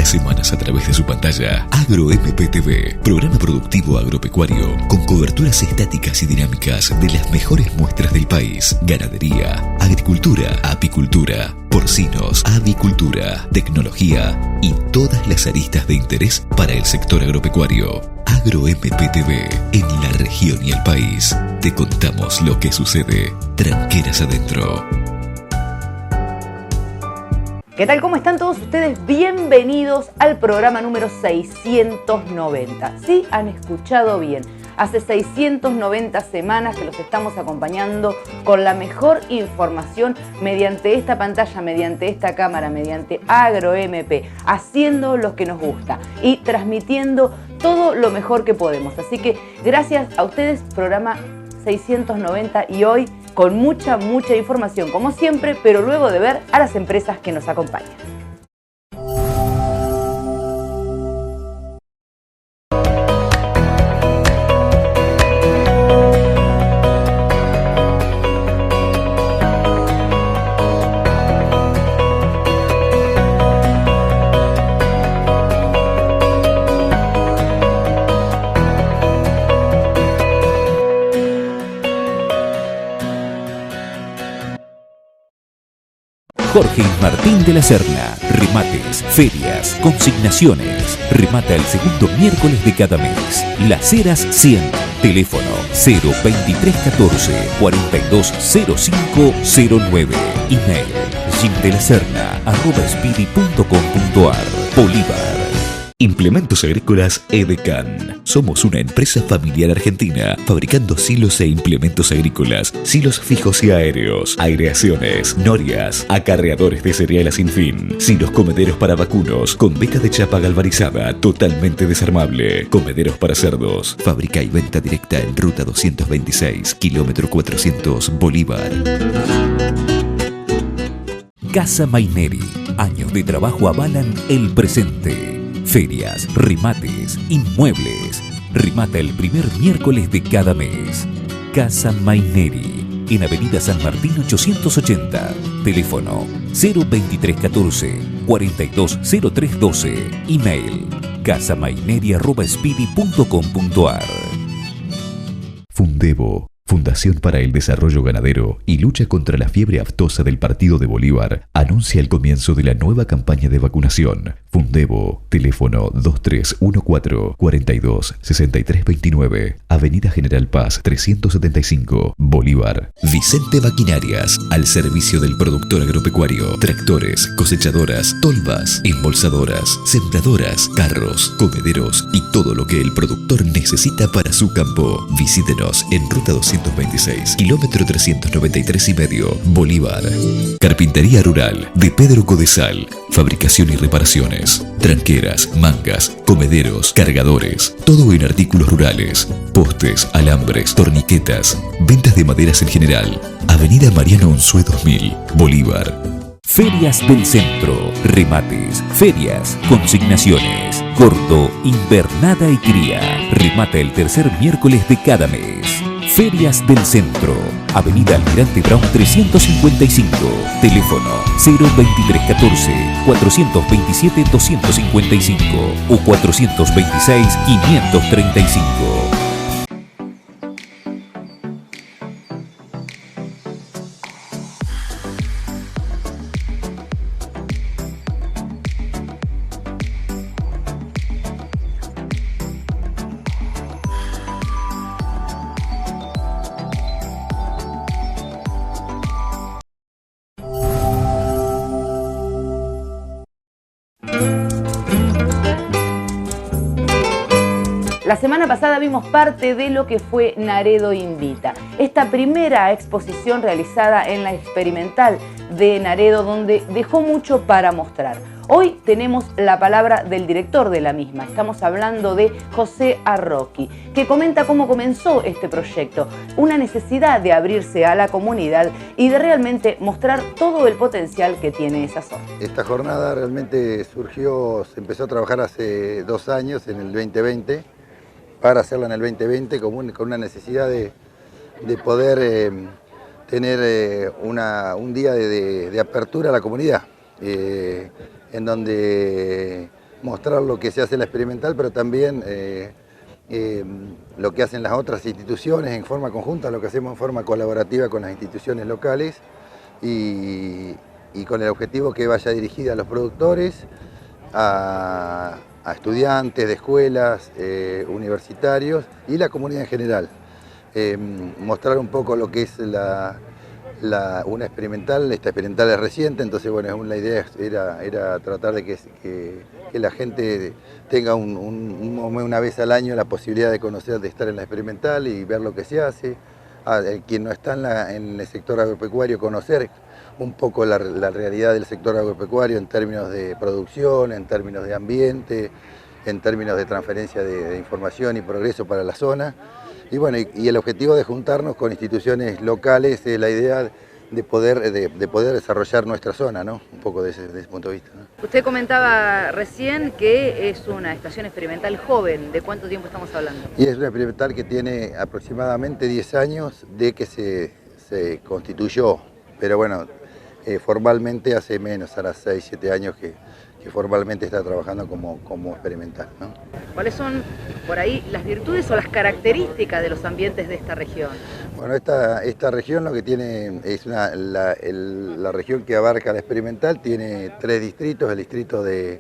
las semanas a través de su pantalla. AgroMPTV, programa productivo agropecuario con coberturas estáticas y dinámicas de las mejores muestras del país. Ganadería, agricultura, apicultura, porcinos, avicultura, tecnología y todas las aristas de interés para el sector agropecuario. AgroMPTV, en la región y el país. Te contamos lo que sucede. Tranqueras adentro. ¿Qué tal? ¿Cómo están todos ustedes? Bienvenidos al programa número 690. Sí, han escuchado bien. Hace 690 semanas que los estamos acompañando con la mejor información mediante esta pantalla, mediante esta cámara, mediante AgroMP, haciendo lo que nos gusta y transmitiendo todo lo mejor que podemos. Así que gracias a ustedes, programa 690 y hoy con mucha información como siempre, pero luego de ver a las empresas que nos acompañan. Jorge y Martín de la Serna. Remates, ferias, consignaciones. Remata el segundo miércoles de cada mes. Las Heras 100. Teléfono 02314 420509. Email jimdelaserna@speedy.com.ar. Bolívar. Implementos Agrícolas Edecan. Somos una empresa familiar argentina fabricando silos e implementos agrícolas, silos fijos y aéreos, aireaciones, norias, acarreadores de cereal a sin fin, silos comederos para vacunos con beca de chapa galvanizada totalmente desarmable, comederos para cerdos. Fábrica y venta directa en Ruta 226, kilómetro 400, Bolívar. Casa Maineri. Años de trabajo avalan el presente. Ferias, remates, inmuebles. Remata el primer miércoles de cada mes. Casa Maineri, en Avenida San Martín 880. Teléfono 02314 420312. Email casamaineri@speedy.com.ar. Fundebo, Fundación para el Desarrollo Ganadero y Lucha contra la Fiebre Aftosa del Partido de Bolívar, anuncia el comienzo de la nueva campaña de vacunación. Fundebo, teléfono 2314 42 6329, Avenida General Paz 375, Bolívar. Vicente Maquinarias, al servicio del productor agropecuario. Tractores, cosechadoras, tolvas, embolsadoras, sembradoras, carros, comederos y todo lo que el productor necesita para su campo. Visítenos en Ruta 226, kilómetro 393 y medio, Bolívar. Carpintería Rural de Pedro Codesal. Fabricación y reparaciones. Tranqueras, mangas, comederos, cargadores. Todo en artículos rurales. Postes, alambres, torniquetas. Ventas de maderas en general. Avenida Mariano Unzué 2000, Bolívar. Ferias del Centro. Remates, ferias, consignaciones. Corto, invernada y cría. Remata el tercer miércoles de cada mes. Ferias del Centro. Avenida Almirante Brown 355. Teléfono 02314 427 255 o 426 535. La semana pasada vimos parte de lo que fue Naredo Invita, esta primera exposición realizada en la experimental de Naredo, donde dejó mucho para mostrar. Hoy tenemos la palabra del director de la misma. Estamos hablando de José Arroqui, que comenta cómo comenzó este proyecto, una necesidad de abrirse a la comunidad y de realmente mostrar todo el potencial que tiene esa zona. Esta jornada realmente surgió, se empezó a trabajar hace 2 años, en el 2020, para hacerla en el 2020 con una necesidad de poder tener un día de apertura a la comunidad, en donde mostrar lo que se hace en la experimental, pero también lo que hacen las otras instituciones en forma conjunta, lo que hacemos en forma colaborativa con las instituciones locales y con el objetivo que vaya dirigida a los productores, a estudiantes de escuelas, universitarios y la comunidad en general. Mostrar un poco lo que es una experimental. Esta experimental es reciente, entonces bueno, la idea era tratar de que la gente tenga una vez al año la posibilidad de conocer, de estar en la experimental y ver lo que se hace. Quien no está en el sector agropecuario, conocer un poco la realidad del sector agropecuario en términos de producción, en términos de ambiente, en términos de transferencia de información y progreso para la zona. Y bueno, y el objetivo de juntarnos con instituciones locales es la idea de poder desarrollar nuestra zona, ¿no? Un poco desde ese punto de vista, ¿no? Usted comentaba recién que es una estación experimental joven. ¿De cuánto tiempo estamos hablando? Y es una experimental que tiene aproximadamente 10 años de que se constituyó, pero bueno, formalmente hace menos, ahora 6, 7 años que formalmente está trabajando como experimental, ¿no? ¿Cuáles son, por ahí, las virtudes o las características de los ambientes de esta región? Bueno, esta región lo que tiene es la región que abarca la experimental, tiene 3 distritos, el distrito de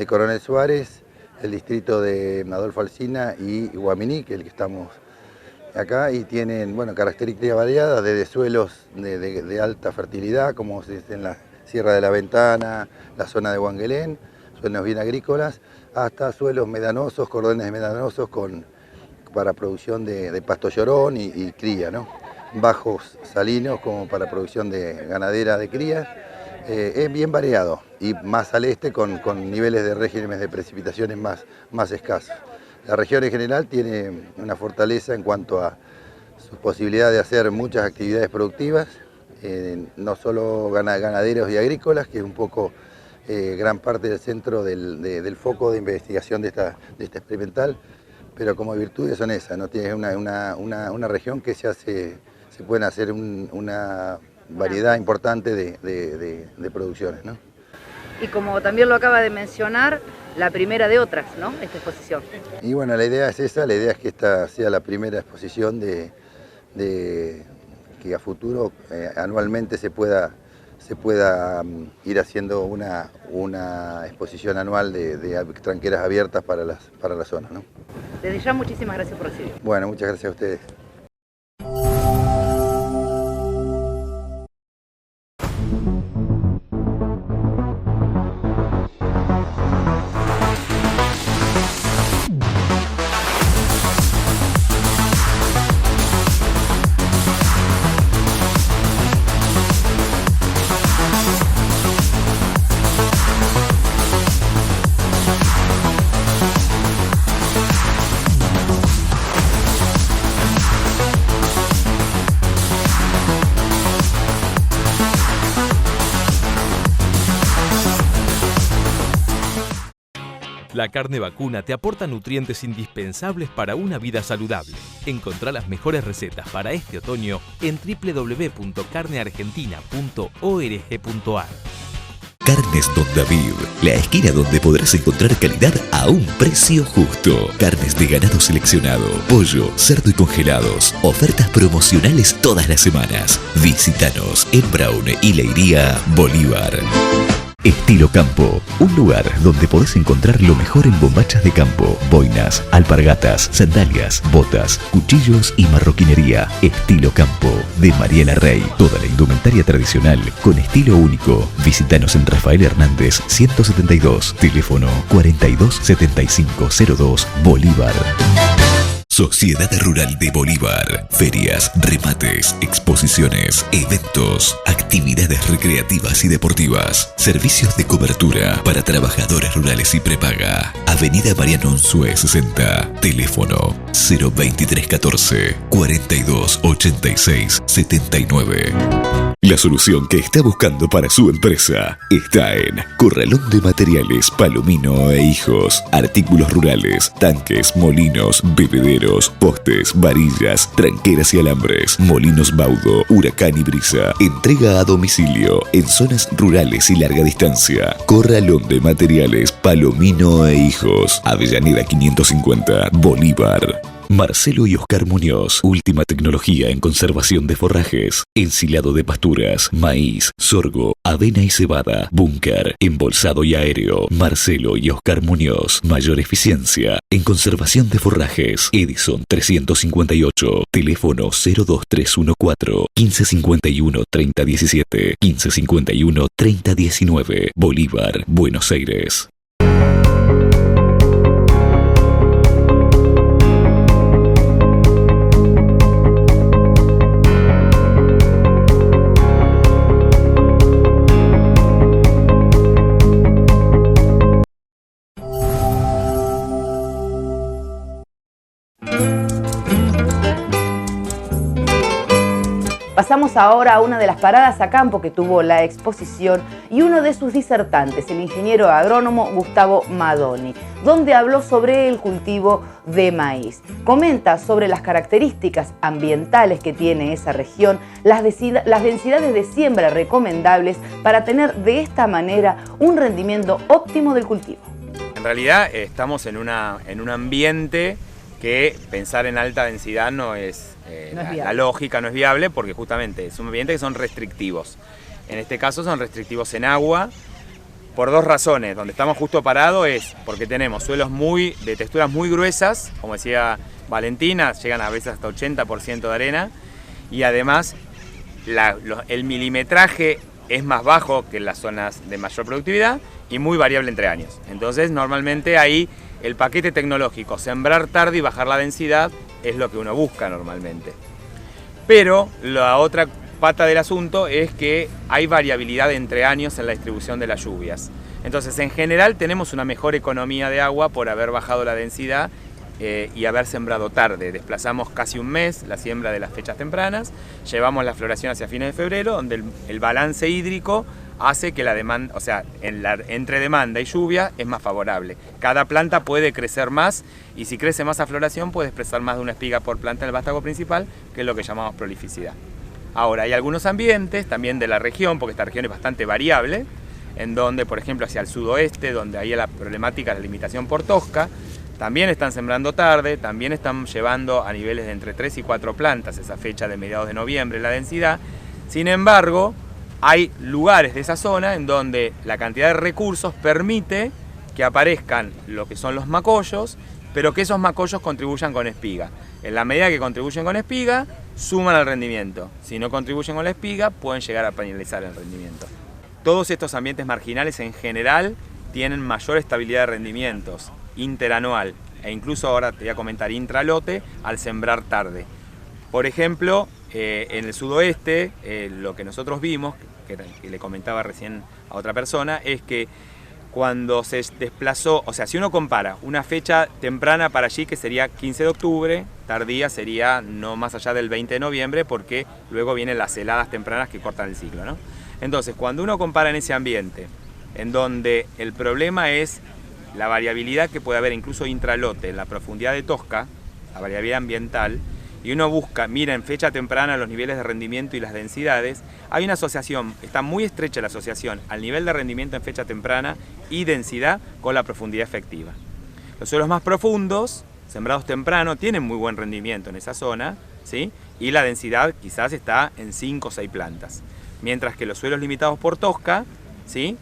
Coronel Suárez, el distrito de Adolfo Alsina y Guaminí, que es el que estamos acá, y tienen, bueno, características variadas, desde suelos de alta fertilidad, como es en la Sierra de la Ventana, la zona de Huanguelén, suelos bien agrícolas, hasta suelos medanosos, cordones medanosos para producción de pasto llorón y cría, ¿no? Bajos salinos como para producción de ganadera de cría. Es bien variado y más al este con niveles de regímenes de precipitaciones más escasos. La región en general tiene una fortaleza en cuanto a sus posibilidades de hacer muchas actividades productivas, no solo ganaderos y agrícolas, que es un poco gran parte del centro del foco de investigación de esta experimental, pero como virtudes son esas, ¿no? Tiene una región que se pueden hacer una variedad importante de producciones, ¿no? Y como también lo acaba de mencionar, la primera de otras, ¿no? Esta exposición. Y bueno, la idea es esa, la idea es que esta sea la primera exposición que a futuro anualmente se pueda ir haciendo una exposición anual de tranqueras abiertas para la zona, ¿no? Desde ya, muchísimas gracias por recibir. Bueno, muchas gracias a ustedes. La carne vacuna te aporta nutrientes indispensables para una vida saludable. Encontrá las mejores recetas para este otoño en www.carneargentina.org.ar. Carnes Don David, la esquina donde podrás encontrar calidad a un precio justo. Carnes de ganado seleccionado, pollo, cerdo y congelados. Ofertas promocionales todas las semanas. Visítanos en Brown y Leiría, Bolívar. Estilo Campo, un lugar donde podés encontrar lo mejor en bombachas de campo, boinas, alpargatas, sandalias, botas, cuchillos y marroquinería. Estilo Campo, de Mariela Rey. Toda la indumentaria tradicional con estilo único. Visítanos en Rafael Hernández 172, teléfono 427502, Bolívar. Sociedad Rural de Bolívar. Ferias, remates, exposiciones, eventos, actividades recreativas y deportivas. Servicios de cobertura para trabajadores rurales y prepaga. Avenida Mariano Unzué 60. Teléfono 02314 4286 79. La solución que está buscando para su empresa está en Corralón de Materiales Palomino e Hijos. Artículos rurales, tanques, molinos, bebederos, postes, varillas, tranqueras y alambres, molinos Baudo, Huracán y Brisa. Entrega a domicilio en zonas rurales y larga distancia. Corralón de Materiales Palomino e Hijos. Avellaneda 550, Bolívar. Marcelo y Oscar Muñoz, última tecnología en conservación de forrajes, ensilado de pasturas, maíz, sorgo, avena y cebada, búnker, embolsado y aéreo. Marcelo y Oscar Muñoz, mayor eficiencia en conservación de forrajes. Edison 358, teléfono 02314 1551 3017 1551 3019, Bolívar, Buenos Aires. Pasamos ahora a una de las paradas a campo que tuvo la exposición y uno de sus disertantes, el ingeniero agrónomo Gustavo Madoni, donde habló sobre el cultivo de maíz. Comenta sobre las características ambientales que tiene esa región, las densidades de siembra recomendables para tener de esta manera un rendimiento óptimo del cultivo. En realidad estamos en un ambiente que pensar en alta densidad no es la lógica, no es viable, porque justamente es un ambiente que son restrictivos. En este caso son restrictivos en agua por dos razones. Donde estamos justo parados es porque tenemos suelos de texturas muy gruesas, como decía Valentina, llegan a veces hasta 80% de arena, y además el milimetraje es más bajo que en las zonas de mayor productividad y muy variable entre años. Entonces normalmente ahí el paquete tecnológico, sembrar tarde y bajar la densidad, es lo que uno busca normalmente. Pero la otra pata del asunto es que hay variabilidad entre años en la distribución de las lluvias. Entonces, en general tenemos una mejor economía de agua por haber bajado la densidad y haber sembrado tarde. Desplazamos casi un mes la siembra de las fechas tempranas, llevamos la floración hacia fines de febrero, donde el balance hídrico hace que la demanda, o sea, entre demanda y lluvia es más favorable. Cada planta puede crecer más y si crece más a floración puede expresar más de una espiga por planta en el vástago principal, que es lo que llamamos prolificidad. Ahora, hay algunos ambientes también de la región, porque esta región es bastante variable, en donde, por ejemplo, hacia el sudoeste, donde hay la problemática de la limitación por tosca, también están sembrando tarde, también están llevando a niveles de entre 3 y 4 plantas esa fecha de mediados de noviembre la densidad. Sin embargo, hay lugares de esa zona en donde la cantidad de recursos permite que aparezcan lo que son los macollos, pero que esos macollos contribuyan con espiga. En la medida que contribuyen con espiga, suman al rendimiento. Si no contribuyen con la espiga, pueden llegar a penalizar el rendimiento. Todos estos ambientes marginales en general tienen mayor estabilidad de rendimientos interanual e incluso ahora te voy a comentar intralote al sembrar tarde. Por ejemplo, en el sudoeste, lo que nosotros vimos, que le comentaba recién a otra persona, es que cuando se desplazó, o sea, si uno compara una fecha temprana para allí, que sería 15 de octubre, tardía sería no más allá del 20 de noviembre, porque luego vienen las heladas tempranas que cortan el ciclo, ¿no? Entonces, cuando uno compara en ese ambiente, en donde el problema es la variabilidad que puede haber incluso intralote, en la profundidad de tosca, la variabilidad ambiental, y uno mira en fecha temprana los niveles de rendimiento y las densidades, hay una asociación, está muy estrecha la asociación al nivel de rendimiento en fecha temprana y densidad con la profundidad efectiva. Los suelos más profundos, sembrados temprano, tienen muy buen rendimiento en esa zona, ¿sí? Y la densidad quizás está en 5 o 6 plantas. Mientras que los suelos limitados por tosca, ¿sí?,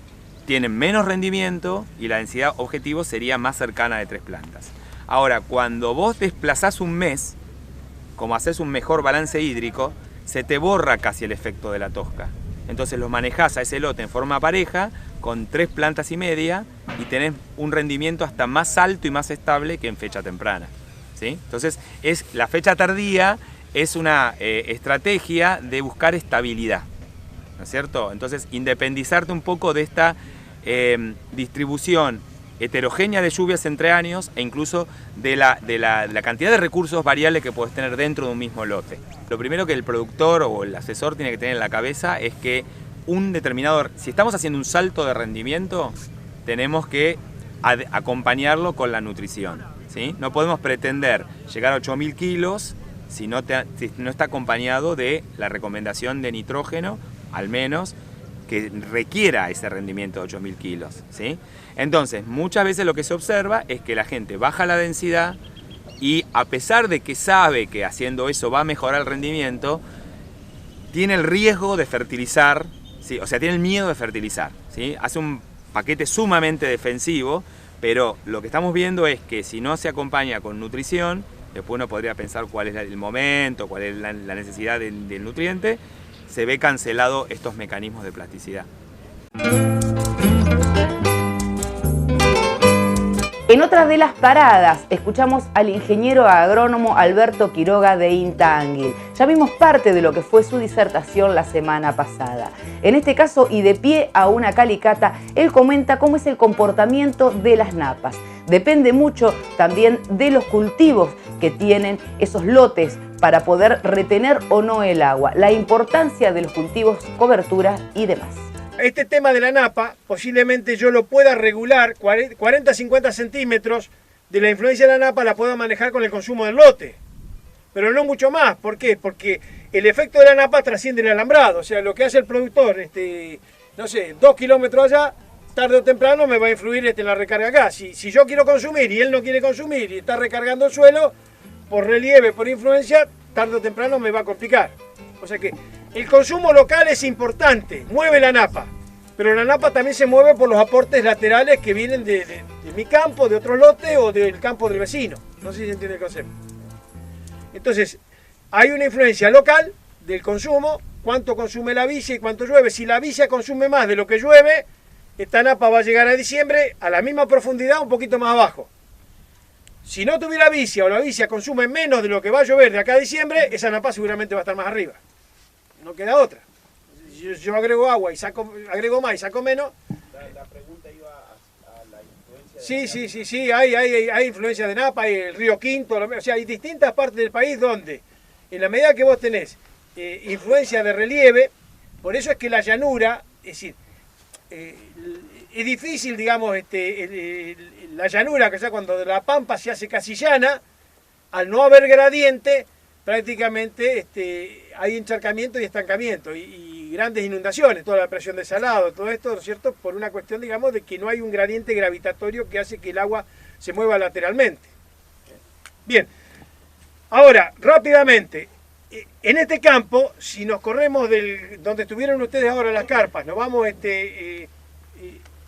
tienen menos rendimiento y la densidad objetivo sería más cercana de 3 plantas. Ahora, cuando vos desplazás un mes, como haces un mejor balance hídrico, se te borra casi el efecto de la tosca. Entonces lo manejás a ese lote en forma pareja, con 3 plantas y media, y tenés un rendimiento hasta más alto y más estable que en fecha temprana, ¿sí? Entonces, la fecha tardía es una estrategia de buscar estabilidad, ¿no es cierto? Entonces, independizarte un poco de esta distribución heterogénea de lluvias entre años e incluso de la cantidad de recursos variables que puedes tener dentro de un mismo lote. Lo primero que el productor o el asesor tiene que tener en la cabeza es que si estamos haciendo un salto de rendimiento, tenemos que acompañarlo con la nutrición, ¿sí? No podemos pretender llegar a 8.000 kilos si no está acompañado de la recomendación de nitrógeno, al menos, que requiera ese rendimiento de 8.000 kilos, ¿sí? Entonces, muchas veces lo que se observa es que la gente baja la densidad y a pesar de que sabe que haciendo eso va a mejorar el rendimiento, tiene el riesgo de fertilizar, ¿sí? O sea, tiene el miedo de fertilizar, ¿sí? Hace un paquete sumamente defensivo, pero lo que estamos viendo es que si no se acompaña con nutrición, después uno podría pensar cuál es el momento, cuál es la necesidad del nutriente, se ve cancelado estos mecanismos de plasticidad. En otra de las paradas, escuchamos al ingeniero agrónomo Alberto Quiroga de Intanguil. Ya vimos parte de lo que fue su disertación la semana pasada. En este caso, y de pie a una calicata, él comenta cómo es el comportamiento de las napas. Depende mucho también de los cultivos que tienen esos lotes para poder retener o no el agua, la importancia de los cultivos, cobertura y demás. Este tema de la napa, posiblemente yo lo pueda regular, 40-50 centímetros de la influencia de la napa la puedo manejar con el consumo del lote, pero no mucho más. ¿Por qué? Porque el efecto de la napa trasciende el alambrado, o sea, lo que hace el productor, no sé, 2 kilómetros allá, tarde o temprano me va a influir en la recarga acá. Si yo quiero consumir y él no quiere consumir y está recargando el suelo, por relieve, por influencia, tarde o temprano me va a complicar. O sea que el consumo local es importante, mueve la napa, pero la napa también se mueve por los aportes laterales que vienen de mi campo, de otro lote o del campo del vecino. No sé si se entiende el concepto. Entonces, hay una influencia local del consumo, cuánto consume la vicia y cuánto llueve. Si la vicia consume más de lo que llueve, esta napa va a llegar a diciembre a la misma profundidad, un poquito más abajo. Si no tuviera vicia o la vicia consume menos de lo que va a llover de acá a diciembre, esa napa seguramente va a estar más arriba. No queda otra. Si yo agrego agua y agrego más y saco menos. La pregunta iba a la influencia. Sí, hay influencia de napa, hay el río Quinto, o sea, hay distintas partes del país donde, en la medida que vos tenés influencia de relieve, por eso es que la llanura, es decir, es difícil, digamos, la llanura, que ya cuando la pampa se hace casi llana, al no haber gradiente, prácticamente hay encharcamiento y estancamiento y grandes inundaciones, toda la presión de salado, todo esto, ¿no es cierto?, por una cuestión, digamos, de que no hay un gradiente gravitatorio que hace que el agua se mueva lateralmente. Bien, ahora, rápidamente, en este campo, si nos corremos donde estuvieron ustedes ahora las carpas, nos vamos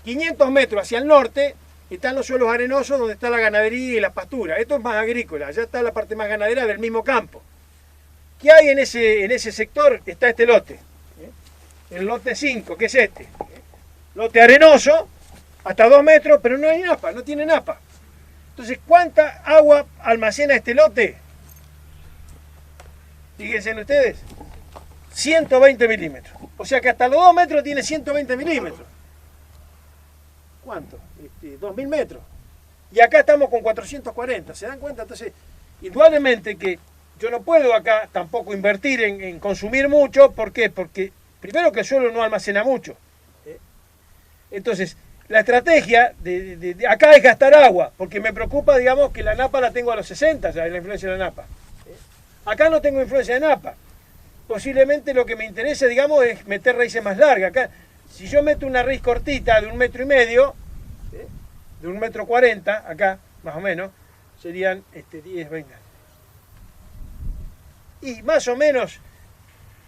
500 metros hacia el norte, están los suelos arenosos donde está la ganadería y la pastura. Esto es más agrícola, allá está la parte más ganadera del mismo campo. ¿Qué hay en ese sector? Está este lote, el lote 5, que es este. Lote arenoso, hasta 2 metros, pero no hay napa, no tiene napa. Entonces, ¿cuánta agua almacena este lote? Fíjense ustedes, 120 milímetros. O sea que hasta los 2 metros tiene 120 milímetros. ¿Cuánto? 2.000 metros. Y acá estamos con 440, ¿se dan cuenta? Entonces, indudablemente que yo no puedo acá tampoco invertir en consumir mucho. ¿Por qué? Porque primero que el suelo no almacena mucho. Entonces, la estrategia de acá es gastar agua, porque me preocupa, digamos, que la napa la tengo a los 60, ya la influencia de la napa. Acá no tengo influencia de napa. Posiblemente lo que me interesa, digamos, es meter raíces más largas. Acá, si yo meto una raíz cortita de 1,5 metros, de 1,40 metros, acá, más o menos, serían 10, 20. Y más o menos,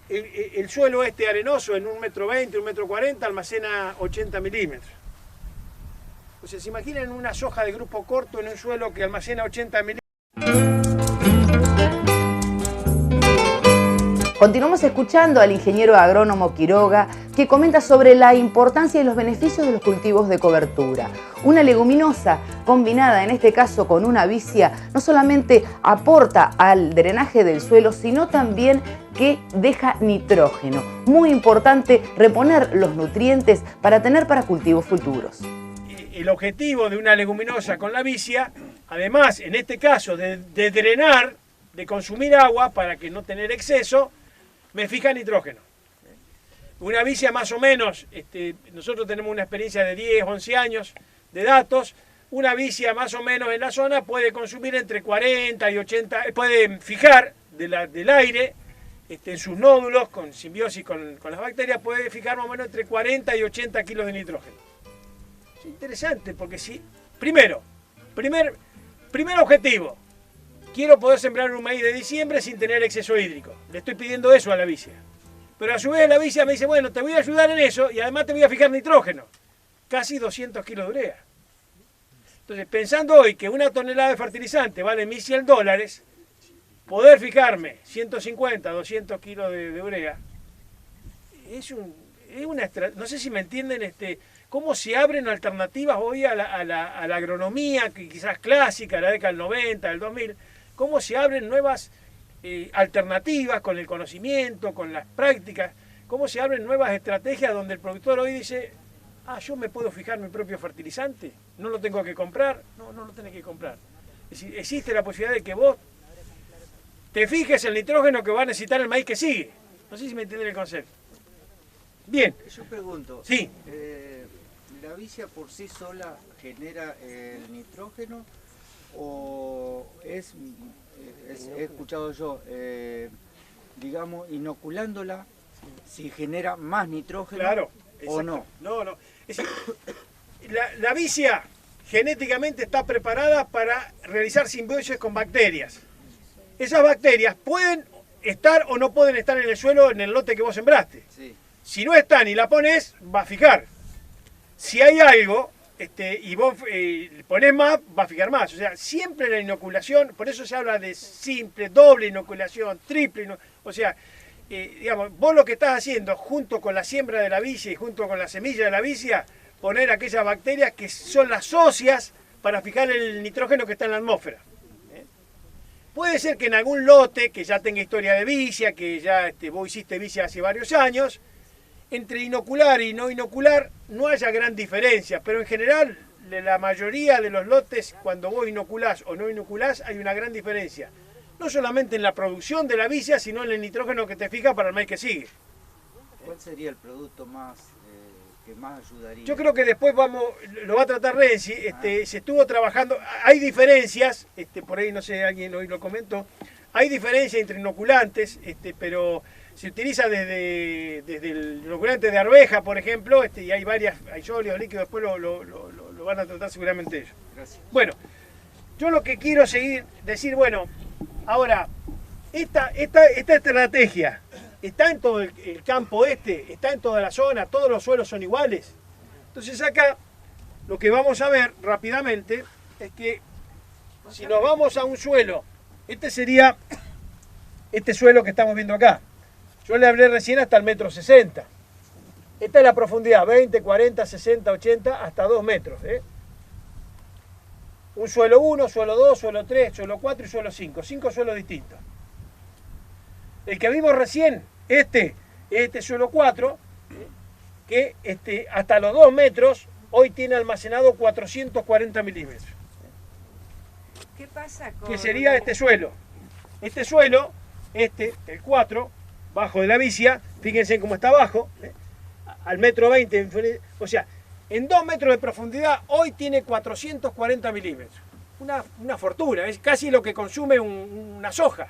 el suelo arenoso en 1,20 metros, 1,40 metros, almacena 80 milímetros. O sea, se imaginan una soja de grupo corto en un suelo que almacena 80 milímetros. Continuamos escuchando al ingeniero agrónomo Quiroga, que comenta sobre la importancia y los beneficios de los cultivos de cobertura. Una leguminosa combinada, en este caso con una vicia, no solamente aporta al drenaje del suelo, sino también que deja nitrógeno. Muy importante reponer los nutrientes para tener para cultivos futuros. el objetivo de una leguminosa con la vicia, además, en este caso, de drenar, de consumir agua para que no tener exceso, me fija nitrógeno. Una vicia más o menos, nosotros tenemos una experiencia de 10, 11 años de datos, una vicia más o menos en la zona puede consumir entre 40 y 80, puede fijar del aire, en sus nódulos, con simbiosis con las bacterias, puede fijar más o menos entre 40 y 80 kilos de nitrógeno. Es interesante porque si, primer objetivo, quiero poder sembrar un maíz de diciembre sin tener exceso hídrico. Le estoy pidiendo eso a la vicia. Pero a su vez la vicia me dice, bueno, te voy a ayudar en eso y además te voy a fijar nitrógeno. Casi 200 kilos de urea. Entonces, pensando hoy que una tonelada de fertilizante vale $1.100, poder fijarme 150, 200 kilos de urea, es una estrategia. No sé si me entienden cómo se abren alternativas hoy a la agronomía, quizás clásica, la década del 90, del 2000, cómo se abren nuevas alternativas con el conocimiento, con las prácticas, cómo se abren nuevas estrategias donde el productor hoy dice, yo me puedo fijar mi propio fertilizante, no lo tengo que comprar, no lo tenés que comprar. Es decir, existe la posibilidad de que vos te fijes el nitrógeno que va a necesitar el maíz que sigue. No sé si me entienden el concepto. Bien. Yo pregunto, sí. ¿La vicia por sí sola genera el nitrógeno o he escuchado yo, digamos, inoculándola, si genera más nitrógeno, claro, o no? No. Es decir, la vicia genéticamente está preparada para realizar simbiosis con bacterias. Esas bacterias pueden estar o no pueden estar en el suelo en el lote que vos sembraste. Sí. Si no están y la pones, va a fijar. Si hay algo y vos ponés más, va a fijar más. O sea, siempre la inoculación, por eso se habla de simple, doble inoculación, triple inoculación. O sea, digamos, vos lo que estás haciendo junto con la siembra de la vicia y junto con la semilla de la vicia, poner aquellas bacterias que son las socias para fijar el nitrógeno que está en la atmósfera. Puede ser que en algún lote que ya tenga historia de vicia, que ya vos hiciste vicia hace varios años, entre inocular y no inocular no haya gran diferencia, pero en general la mayoría de los lotes, cuando vos inoculás o no inoculás, hay una gran diferencia. No solamente en la producción de la vicia, sino en el nitrógeno que te fija para el maíz que sigue. ¿Cuál sería el producto que más ayudaría? Yo creo que después lo va a tratar Renzi, se estuvo trabajando, hay diferencias, por ahí no sé, alguien hoy lo comentó, hay diferencias entre inoculantes, pero se utiliza desde el inoculante de arveja, por ejemplo, y hay sólidos, líquidos, después lo van a tratar seguramente ellos. Gracias. Bueno, yo lo que quiero decir, bueno, ahora, esta estrategia está en todo el campo está en toda la zona, todos los suelos son iguales. Entonces acá, lo que vamos a ver rápidamente es que si nos vamos a un suelo, sería este suelo que estamos viendo acá. Yo le hablé recién hasta el 1,60 m. Esta es la profundidad, 20, 40, 60, 80, hasta 2 metros. Un suelo 1, suelo 2, suelo 3, suelo 4 y suelo 5. 5 suelos distintos. El que vimos recién, este suelo 4, que hasta los 2 metros, hoy tiene almacenado 440 milímetros. ¿Qué pasa con...? Que sería este suelo. Este suelo, el 4, bajo de la vicia, fíjense cómo está abajo, al 1,20 m, o sea, en 2 metros de profundidad, hoy tiene 440 milímetros. Una fortuna, es casi lo que consume una soja.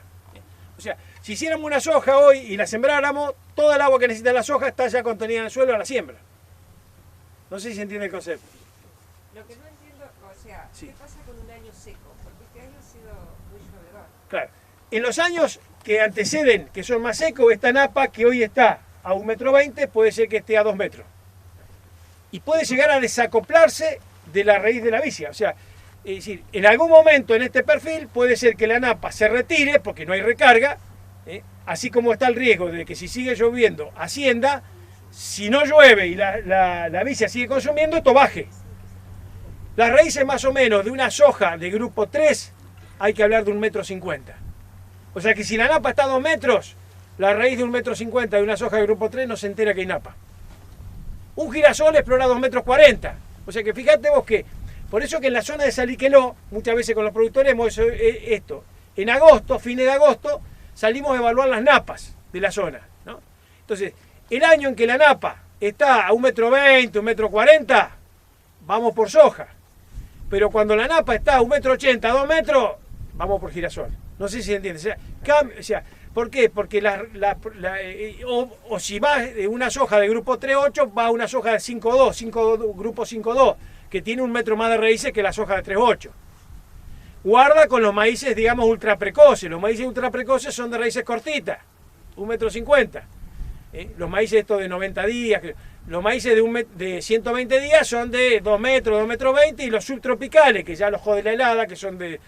O sea, si hiciéramos una soja hoy y la sembráramos, toda el agua que necesita la soja está ya contenida en el suelo a la siembra. No sé si se entiende el concepto. Lo que no entiendo, o sea, sí. ¿Qué pasa con un año seco? Porque este año ha sido muy llovedor. Claro. En los años que anteceden, que son más secos, esta napa que hoy está a 1,20 m, puede ser que esté a 2 metros. Y puede llegar a desacoplarse de la raíz de la vicia. O sea, es decir, en algún momento en este perfil puede ser que la napa se retire porque no hay recarga, así como está el riesgo de que si sigue lloviendo ascienda, si no llueve y la vicia sigue consumiendo, esto baje. Las raíces más o menos de una soja de grupo 3 hay que hablar de 1,50 m. O sea que si la napa está a 2 metros, la raíz de 1,50 m de una soja de grupo 3 no se entera que hay napa. Un girasol explora 2,40 m. O sea que fíjate vos que, por eso que en la zona de Saliqueló, muchas veces con los productores hemos hecho esto. En agosto, fines de agosto, salimos a evaluar las napas de la zona, ¿no? Entonces, el año en que la napa está a 1,20 m, 1,40 m, vamos por soja. Pero cuando la napa está a 1,80 m, 2 metros, vamos por girasol. No sé si se entiende. O sea, ¿por qué? Porque o si va de una soja de grupo 3.8, va a una soja de 5.2, grupo 5.2, que tiene 1 metro más de raíces que la soja de 3.8. Guarda con los maíces, digamos, ultra precoces. Los maíces ultra precoces son de raíces cortitas, 1,50 m. Los maíces estos de 90 días, los maíces de 120 días son de 2 metros, 2,20 metros, y los subtropicales, que ya los jode la helada, que son de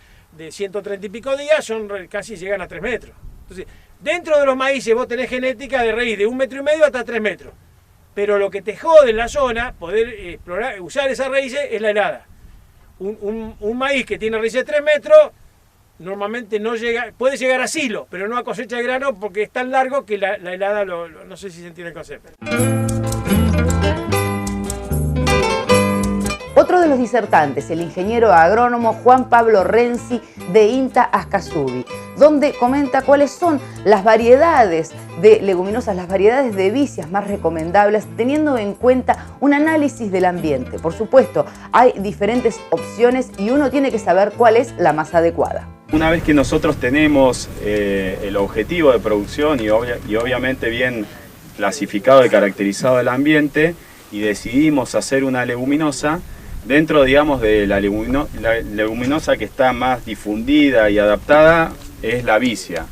130 y pico días, casi llegan a 3 metros. Entonces, dentro de los maíces vos tenés genética de raíz de 1,5 metros hasta 3 metros. Pero lo que te jode en la zona, poder explorar, usar esas raíces, es la helada. Un maíz que tiene raíces de 3 metros, normalmente no llega, puede llegar a silo, pero no a cosecha de grano porque es tan largo que la helada, no sé si se entiende el concepto. Otro de los disertantes, el ingeniero agrónomo Juan Pablo Renzi de INTA Ascasubi, donde comenta cuáles son las variedades de leguminosas, las variedades de vicias más recomendables, teniendo en cuenta un análisis del ambiente. Por supuesto, hay diferentes opciones y uno tiene que saber cuál es la más adecuada. Una vez que nosotros tenemos el objetivo de producción y obviamente bien clasificado y caracterizado el ambiente y decidimos hacer una leguminosa, dentro, digamos, de la leguminosa que está más difundida y adaptada es la vicia.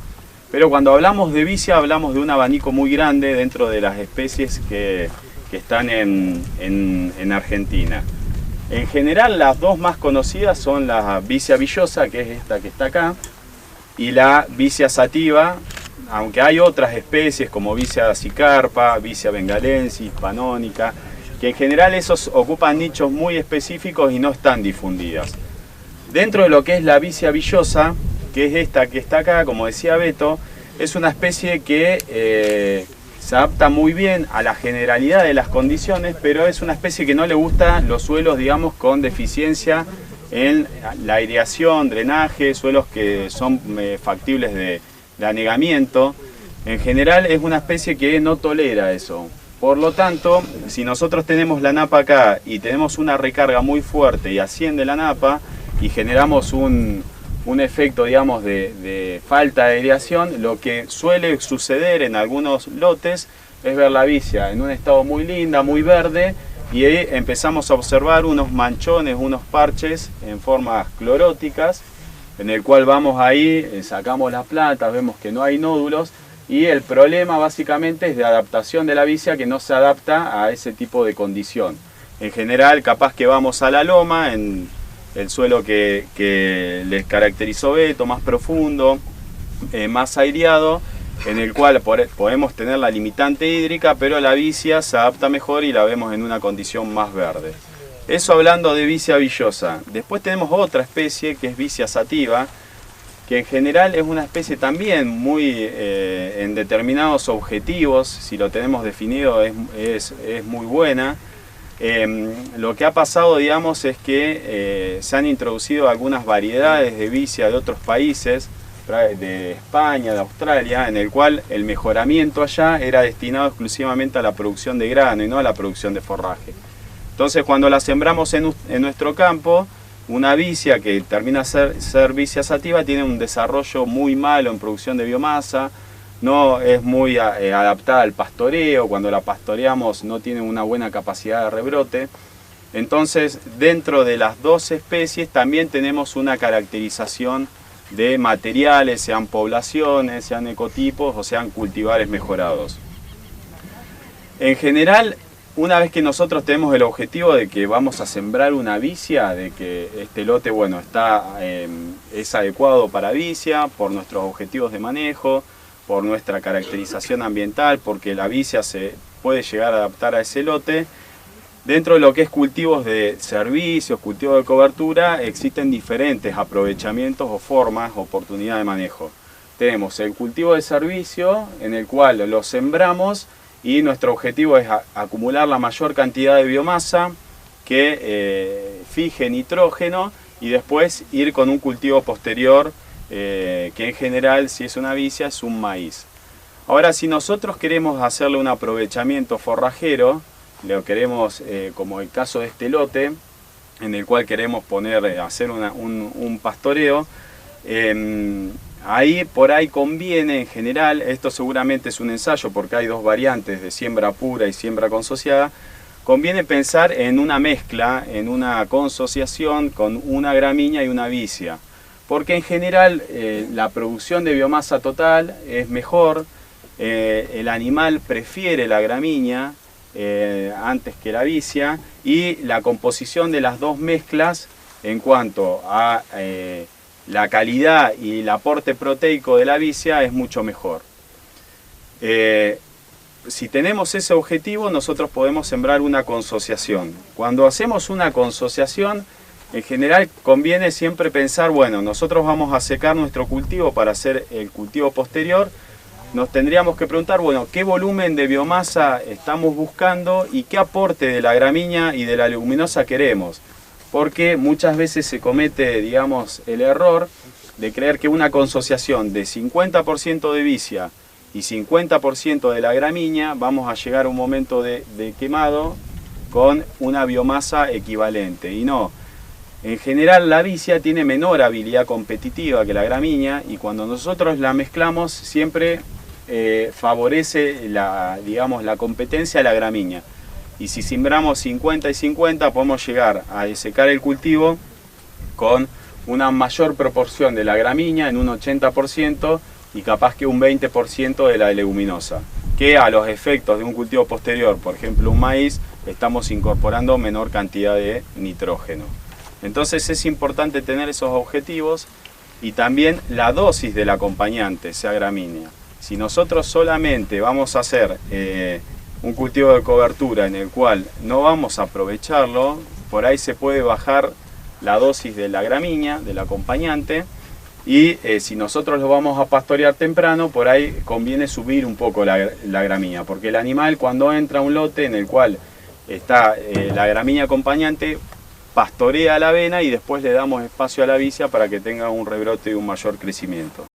Pero cuando hablamos de vicia hablamos de un abanico muy grande dentro de las especies que están en Argentina. En general las dos más conocidas son la vicia villosa, que es esta que está acá, y la vicia sativa, aunque hay otras especies como vicia sicarpa, vicia bengalensis, panónica, que en general esos ocupan nichos muy específicos y no están difundidas. Dentro de lo que es la vicia villosa, que es esta que está acá, como decía Beto, es una especie que se adapta muy bien a la generalidad de las condiciones, pero es una especie que no le gusta los suelos, digamos, con deficiencia en la aireación, drenaje, suelos que son factibles de anegamiento. En general es una especie que no tolera eso. Por lo tanto, si nosotros tenemos la napa acá y tenemos una recarga muy fuerte y asciende la napa y generamos un efecto, digamos, de falta de aireación, lo que suele suceder en algunos lotes es ver la vicia en un estado muy linda, muy verde, y ahí empezamos a observar unos manchones, unos parches en formas cloróticas, en el cual vamos ahí, sacamos las plantas, vemos que no hay nódulos, y el problema básicamente es de adaptación de la vicia, que no se adapta a ese tipo de condición. En general, capaz que vamos a la loma, en el suelo que les caracterizó Beto, más profundo, más aireado, en el cual podemos tener la limitante hídrica, pero la vicia se adapta mejor y la vemos en una condición más verde. Eso hablando de vicia villosa. Después tenemos otra especie que es vicia sativa, que en general es una especie también muy en determinados objetivos, si lo tenemos definido es muy buena. Lo que ha pasado, digamos, es que se han introducido algunas variedades de vicia de otros países, de España, de Australia, en el cual el mejoramiento allá era destinado exclusivamente a la producción de grano y no a la producción de forraje. Entonces, cuando la sembramos en nuestro campo, una vicia que termina ser vicia sativa tiene un desarrollo muy malo en producción de biomasa, no es muy adaptada al pastoreo, cuando la pastoreamos no tiene una buena capacidad de rebrote. Entonces, dentro de las dos especies también tenemos una caracterización de materiales, sean poblaciones, sean ecotipos o sean cultivares mejorados. En general, una vez que nosotros tenemos el objetivo de que vamos a sembrar una vicia, de que este lote, bueno, es adecuado para vicia por nuestros objetivos de manejo, por nuestra caracterización ambiental, porque la vicia se puede llegar a adaptar a ese lote. Dentro de lo que es cultivos de servicios, cultivos de cobertura, existen diferentes aprovechamientos o formas, oportunidad de manejo. Tenemos el cultivo de servicio, en el cual lo sembramos y nuestro objetivo es acumular la mayor cantidad de biomasa, que fije nitrógeno y después ir con un cultivo posterior, que en general, si es una vicia, es un maíz. Ahora, si nosotros queremos hacerle un aprovechamiento forrajero, lo queremos, como el caso de este lote, en el cual queremos hacer un pastoreo, por ahí conviene en general, esto seguramente es un ensayo porque hay dos variantes de siembra pura y siembra consociada, conviene pensar en una mezcla, en una consociación con una gramínea y una vicia, porque en general la producción de biomasa total es mejor, el animal prefiere la gramínea antes que la vicia, y la composición de las dos mezclas en cuanto a la calidad y el aporte proteico de la vicia es mucho mejor. Si tenemos ese objetivo, nosotros podemos sembrar una consociación. Cuando hacemos una consociación, en general conviene siempre pensar, bueno, nosotros vamos a secar nuestro cultivo para hacer el cultivo posterior. Nos tendríamos que preguntar, bueno, qué volumen de biomasa estamos buscando y qué aporte de la gramínea y de la leguminosa queremos. Porque muchas veces se comete, digamos, el error de creer que una consociación de 50% de vicia y 50% de la gramínea, vamos a llegar a un momento de quemado con una biomasa equivalente. Y no, en general la vicia tiene menor habilidad competitiva que la gramínea, y cuando nosotros la mezclamos siempre favorece la competencia de la gramínea. Y si sembramos 50 y 50, podemos llegar a desecar el cultivo con una mayor proporción de la gramínea, en un 80%, y capaz que un 20% de la leguminosa, que a los efectos de un cultivo posterior, por ejemplo un maíz, estamos incorporando menor cantidad de nitrógeno. Entonces es importante tener esos objetivos, y también la dosis del acompañante, sea gramínea. Si nosotros solamente vamos a hacer un cultivo de cobertura en el cual no vamos a aprovecharlo, por ahí se puede bajar la dosis de la gramínea, del acompañante, y si nosotros lo vamos a pastorear temprano, por ahí conviene subir un poco la gramínea, porque el animal, cuando entra a un lote en el cual está la gramínea acompañante, pastorea la avena y después le damos espacio a la vicia para que tenga un rebrote y un mayor crecimiento.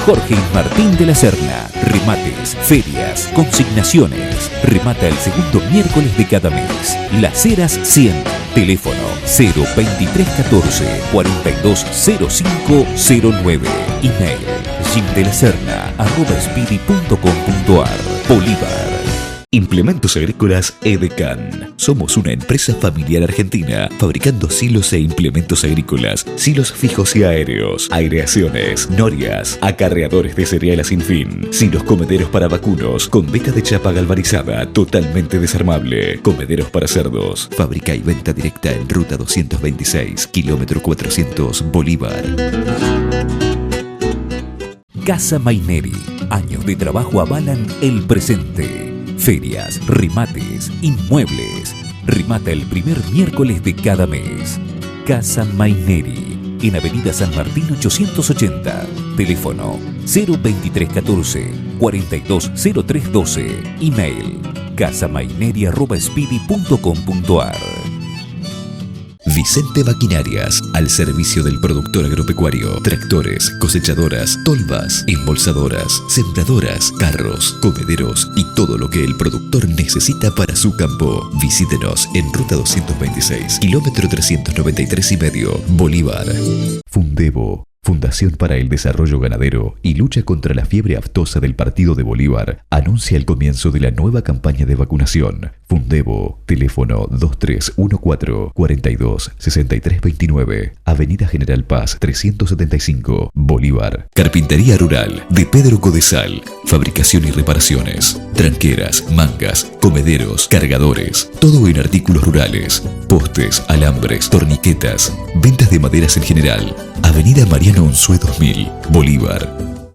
Jorge y Martín de la Serna. Remates, ferias, consignaciones. Remata el segundo miércoles de cada mes. Las Heras 100. Teléfono 02314 420509. Email jimdelaserna@speedy.com.ar. Bolívar. Implementos Agrícolas Edecan. Somos una empresa familiar argentina fabricando silos e implementos agrícolas, silos fijos y aéreos, aireaciones, norias, acarreadores de cereal sin fin, silos comederos para vacunos con veta de chapa galvanizada totalmente desarmable, comederos para cerdos. Fábrica y venta directa en Ruta 226, kilómetro 400, Bolívar. Casa Maineri. Años de trabajo avalan el presente. Ferias, remates, inmuebles. Remata el primer miércoles de cada mes. Casa Maineri, en Avenida San Martín 880. Teléfono 02314 420312. Email casamaineri@speedy.com.ar. Vicente Maquinarias, al servicio del productor agropecuario. Tractores, cosechadoras, tolvas, embolsadoras, sembradoras, carros, comederos y todo lo que el productor necesita para su campo. Visítenos en Ruta 226, kilómetro 393,5, Bolívar. Fundebo, Fundación para el Desarrollo Ganadero y Lucha contra la Fiebre Aftosa del Partido de Bolívar, anuncia el comienzo de la nueva campaña de vacunación. Fundebo, teléfono 2314-426329, Avenida General Paz 375, Bolívar. Carpintería Rural de Pedro Codesal, fabricación y reparaciones, tranqueras, mangas, comederos, cargadores, todo en artículos rurales, postes, alambres, torniquetas, ventas de maderas en general. Avenida Mariano Unzué 2000, Bolívar.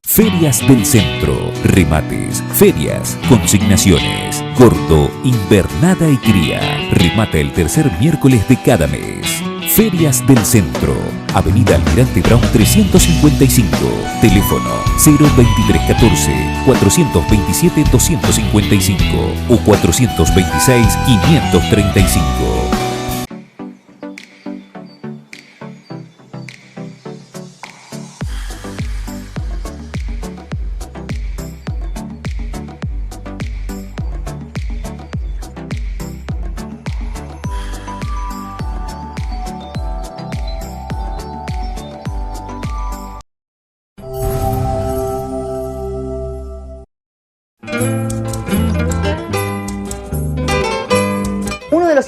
Ferias del Centro, remates, ferias, consignaciones, corto, invernada y cría. Remata el tercer miércoles de cada mes. Ferias del Centro, Avenida Almirante Brown 355, teléfono 02314 427 255 o 426 535.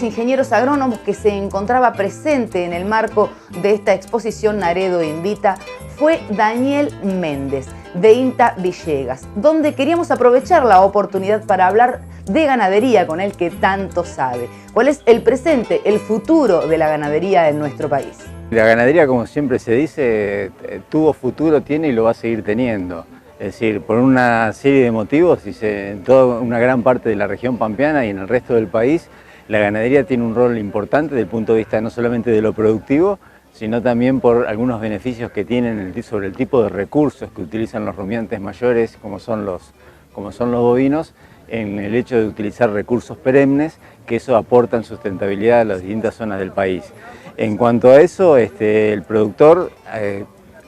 Ingenieros agrónomos que se encontraba presente en el marco de esta exposición Naredo Invita fue Daniel Méndez, de INTA Villegas, donde queríamos aprovechar la oportunidad para hablar de ganadería con él que tanto sabe. ¿Cuál es el presente, el futuro de la ganadería en nuestro país? La ganadería, como siempre se dice, tuvo futuro, tiene y lo va a seguir teniendo. Es decir, por una serie de motivos, en toda una gran parte de la región pampeana y en el resto del país, la ganadería tiene un rol importante desde el punto de vista no solamente de lo productivo, sino también por algunos beneficios que tienen sobre el tipo de recursos que utilizan los rumiantes mayores, como son los bovinos, en el hecho de utilizar recursos perennes, que eso aportan sustentabilidad a las distintas zonas del país. En cuanto a eso, el productor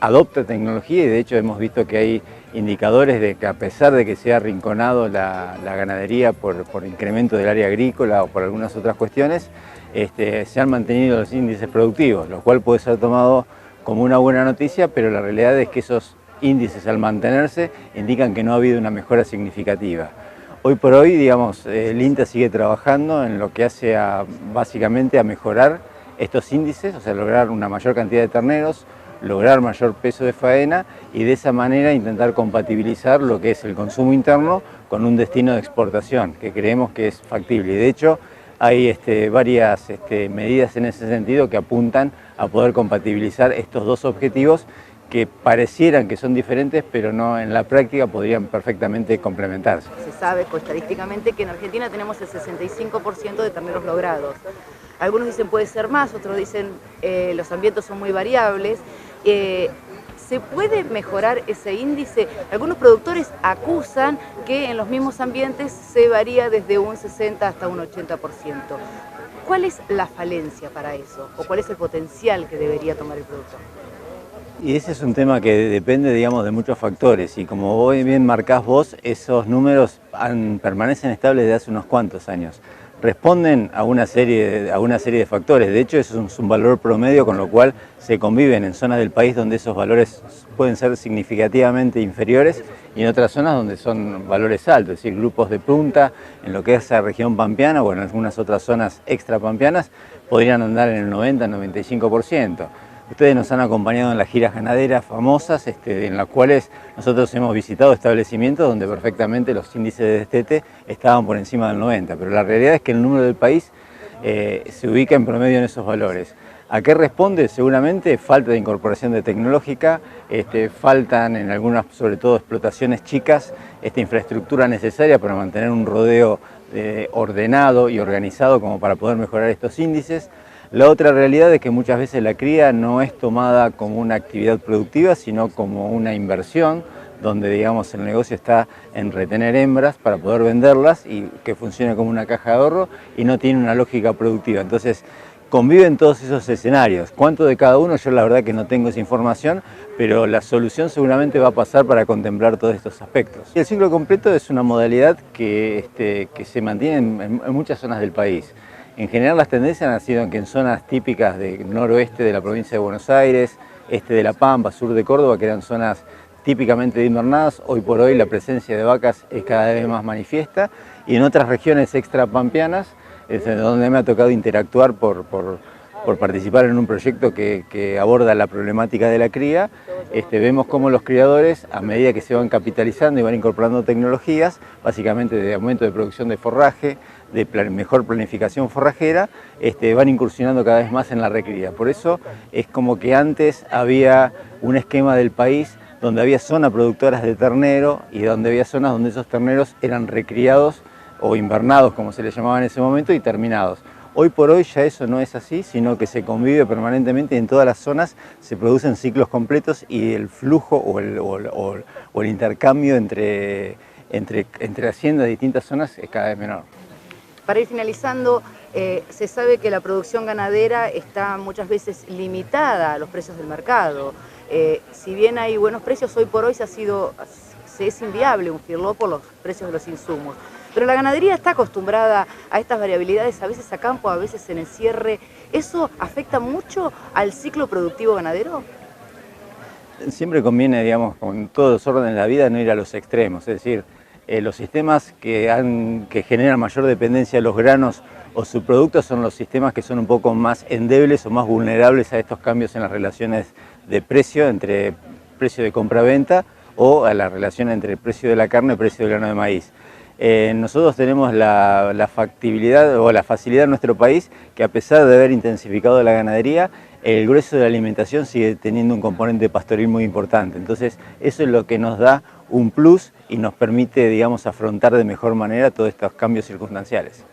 adopta tecnología y de hecho hemos visto que hay indicadores de que a pesar de que se ha arrinconado la ganadería por incremento del área agrícola o por algunas otras cuestiones, se han mantenido los índices productivos, lo cual puede ser tomado como una buena noticia, pero la realidad es que esos índices al mantenerse indican que no ha habido una mejora significativa. Hoy por hoy, digamos, el INTA sigue trabajando en lo que hace básicamente a mejorar estos índices, o sea, lograr una mayor cantidad de terneros, lograr mayor peso de faena y de esa manera intentar compatibilizar lo que es el consumo interno con un destino de exportación, que creemos que es factible. Y de hecho hay varias medidas en ese sentido que apuntan a poder compatibilizar estos dos objetivos que parecieran que son diferentes, pero no en la práctica podrían perfectamente complementarse. Se sabe estadísticamente que en Argentina tenemos el 65% de terneros logrados. Algunos dicen puede ser más, otros dicen los ambientes son muy variables. ¿Se puede mejorar ese índice? Algunos productores acusan que en los mismos ambientes se varía desde un 60 hasta un 80%. ¿Cuál es la falencia para eso? ¿O cuál es el potencial que debería tomar el productor? Y ese es un tema que depende, digamos, de muchos factores y como bien marcás vos, esos números permanecen estables desde hace unos cuantos años. Responden a una serie de factores, de hecho eso es un valor promedio con lo cual se conviven en zonas del país donde esos valores pueden ser significativamente inferiores y en otras zonas donde son valores altos, es decir, grupos de punta en lo que es la región pampeana o en algunas otras zonas extra pampeanas podrían andar en el 90-95%. Ustedes nos han acompañado en las giras ganaderas famosas, en las cuales nosotros hemos visitado establecimientos donde perfectamente los índices de destete estaban por encima del 90%, pero la realidad es que el número del país se ubica en promedio en esos valores. ¿A qué responde? Seguramente falta de incorporación de tecnológica, faltan en algunas, sobre todo explotaciones chicas, infraestructura necesaria para mantener un rodeo ordenado y organizado como para poder mejorar estos índices. La otra realidad es que muchas veces la cría no es tomada como una actividad productiva, sino como una inversión, donde digamos el negocio está en retener hembras para poder venderlas y que funcione como una caja de ahorro y no tiene una lógica productiva. Entonces conviven todos esos escenarios. ¿Cuánto de cada uno? Yo la verdad que no tengo esa información, pero la solución seguramente va a pasar para contemplar todos estos aspectos. Y el ciclo completo es una modalidad que se mantiene en muchas zonas del país. En general las tendencias han sido que en zonas típicas del noroeste de la provincia de Buenos Aires, este de La Pampa, sur de Córdoba, que eran zonas típicamente de invernadas. Hoy por hoy la presencia de vacas es cada vez más manifiesta, y en otras regiones extrapampeanas, es donde me ha tocado interactuar por participar en un proyecto que aborda la problemática de la cría, vemos cómo los criadores, a medida que se van capitalizando y van incorporando tecnologías, básicamente de aumento de producción de forraje, de mejor planificación forrajera, van incursionando cada vez más en la recría. Por eso es como que antes había un esquema del país donde había zonas productoras de ternero y donde había zonas donde esos terneros eran recriados o invernados, como se les llamaba en ese momento, y terminados. Hoy por hoy ya eso no es así, sino que se convive permanentemente y en todas las zonas se producen ciclos completos, y el flujo o el intercambio entre haciendas de distintas zonas es cada vez menor. Para ir finalizando, se sabe que la producción ganadera está muchas veces limitada a los precios del mercado. Si bien hay buenos precios, hoy por hoy se es inviable un feedlot por los precios de los insumos. Pero la ganadería está acostumbrada a estas variabilidades, a veces a campo, a veces en el cierre. ¿Eso afecta mucho al ciclo productivo ganadero? Siempre conviene, digamos, con todos los órdenes de la vida, no ir a los extremos. Es decir, los sistemas que generan mayor dependencia de los granos o subproductos son los sistemas que son un poco más endebles o más vulnerables a estos cambios en las relaciones de precio, entre precio de compra-venta, o a la relación entre el precio de la carne y el precio del grano de maíz. Nosotros tenemos la factibilidad o la facilidad en nuestro país que, a pesar de haber intensificado la ganadería, el grueso de la alimentación sigue teniendo un componente pastoril muy importante. Entonces eso es lo que nos da un plus y nos permite, digamos, afrontar de mejor manera todos estos cambios circunstanciales.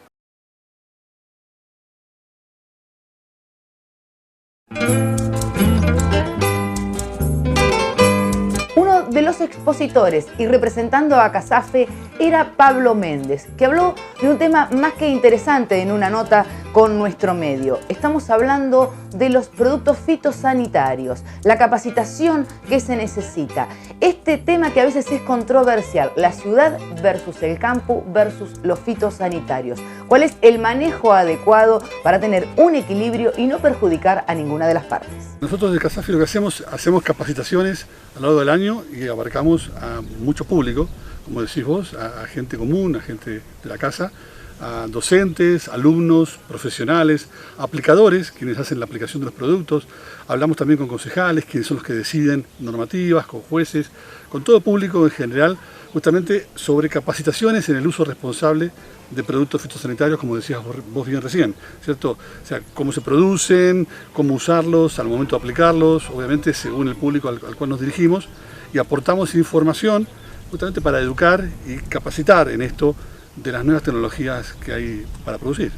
De los expositores y representando a CASAFE era Pablo Méndez, que habló de un tema más que interesante en una nota con nuestro medio. Estamos hablando de los productos fitosanitarios, la capacitación que se necesita. Este tema que a veces es controversial, la ciudad versus el campo versus los fitosanitarios. ¿Cuál es el manejo adecuado para tener un equilibrio y no perjudicar a ninguna de las partes? Nosotros de CASAFE lo que hacemos capacitaciones a lo largo del año y abarcamos a mucho público, como decís vos, a gente común, a gente de la casa, a docentes, alumnos, profesionales, aplicadores, quienes hacen la aplicación de los productos. Hablamos también con concejales, quienes son los que deciden normativas, con jueces, con todo público en general, justamente sobre capacitaciones en el uso responsable de productos fitosanitarios, como decías vos bien recién, ¿cierto? O sea, cómo se producen, cómo usarlos al momento de aplicarlos, obviamente según el público al cual nos dirigimos, y aportamos información justamente para educar y capacitar en esto de las nuevas tecnologías que hay para producir.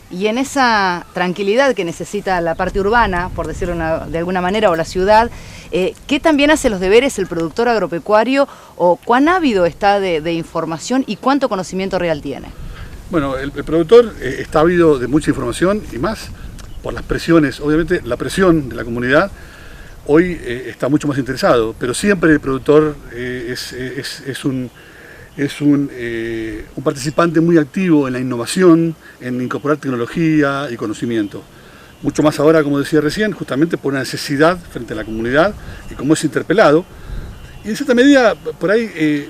Y en esa tranquilidad que necesita la parte urbana, por decirlo de alguna manera, o la ciudad, ¿qué también hace los deberes el productor agropecuario, o cuán ávido está de información y cuánto conocimiento real tiene? Bueno, el productor está ávido de mucha información, y más por las presiones. Obviamente la presión de la comunidad hoy está mucho más interesado, pero siempre el productor es un participante muy activo en la innovación, en incorporar tecnología y conocimiento. Mucho más ahora, como decía recién, justamente por una necesidad frente a la comunidad y como es interpelado. Y en cierta medida, por ahí,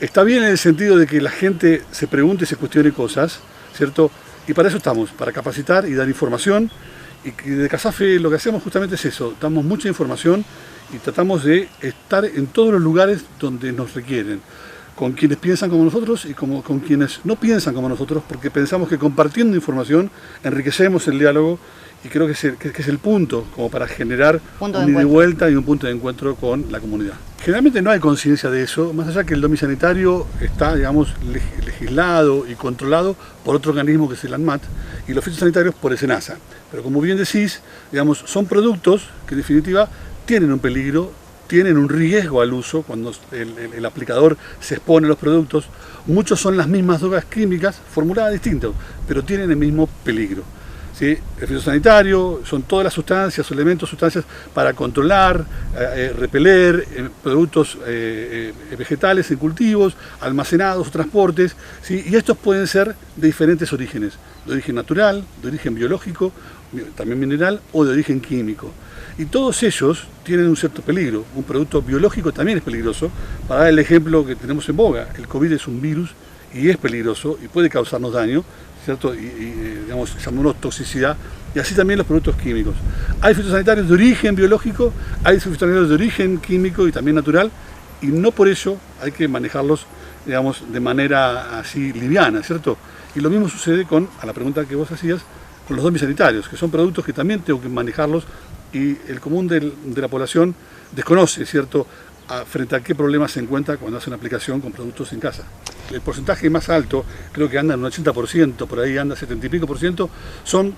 está bien en el sentido de que la gente se pregunte y se cuestione cosas, ¿cierto? Y para eso estamos, para capacitar y dar información. Y de CASAFE lo que hacemos justamente es eso, damos mucha información y tratamos de estar en todos los lugares donde nos requieren, con quienes piensan como nosotros y con quienes no piensan como nosotros, porque pensamos que compartiendo información enriquecemos el diálogo, y creo que es el punto como para generar un ida y vuelta y un punto de encuentro con la comunidad. Generalmente no hay conciencia de eso, más allá que el domisanitario está, digamos, legislado y controlado por otro organismo que es el ANMAT, y los fitosanitarios por el SENASA. Pero como bien decís, digamos, son productos que en definitiva tienen un peligro, tienen un riesgo al uso cuando el aplicador se expone a los productos. Muchos son las mismas drogas químicas formuladas distintas, pero tienen el mismo peligro. ¿Sí? El fitosanitario son todas las sustancias, sustancias para controlar, repeler productos vegetales en cultivos, almacenados o transportes, ¿sí? Y estos pueden ser de diferentes orígenes, de origen natural, de origen biológico, también mineral, o de origen químico. Y todos ellos tienen un cierto peligro. Un producto biológico también es peligroso. Para dar el ejemplo que tenemos en boga, el COVID es un virus y es peligroso y puede causarnos daño, ¿cierto? Digamos, llamémoslo toxicidad, y así también los productos químicos. Hay fitosanitarios de origen biológico, hay fitosanitarios de origen químico y también natural, y no por ello hay que manejarlos, digamos, de manera así liviana, ¿cierto? Y lo mismo sucede con, a la pregunta que vos hacías, con los domisanitarios, que son productos que también tengo que manejarlos y el común de la población desconoce, ¿cierto?, frente a qué problemas se encuentra cuando hace una aplicación con productos en casa. El porcentaje más alto, creo que anda en un 80%, por ahí anda 70 y pico por ciento, son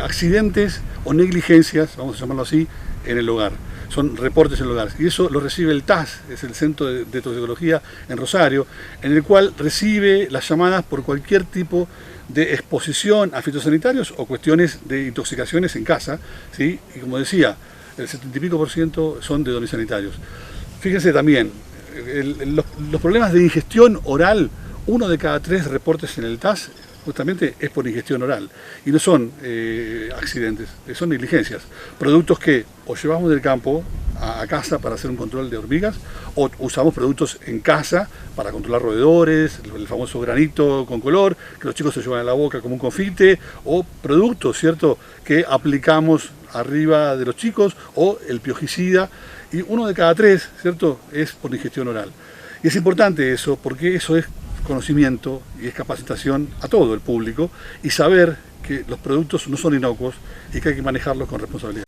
accidentes o negligencias, vamos a llamarlo así, en el hogar. Son reportes en el hogar. Y eso lo recibe el TAS, es el Centro de Toxicología en Rosario, en el cual recibe las llamadas por cualquier tipo de exposición a fitosanitarios o cuestiones de intoxicaciones en casa, ¿sí? Y como decía, el 70 y pico por ciento son de domisanitarios. Fíjense también, los problemas de ingestión oral, 1 de cada 3 reportes en el TAS justamente es por ingestión oral y no son accidentes, son negligencias. Productos que o llevamos del campo a casa para hacer un control de hormigas o usamos productos en casa para controlar roedores, el famoso granito con color que los chicos se llevan a la boca como un confite, o productos, ¿cierto?, que aplicamos arriba de los chicos, o el piojicida, y 1 de cada 3, ¿cierto?, es por ingestión oral. Y es importante eso porque eso es conocimiento y es capacitación a todo el público y saber que los productos no son inocuos y que hay que manejarlos con responsabilidad.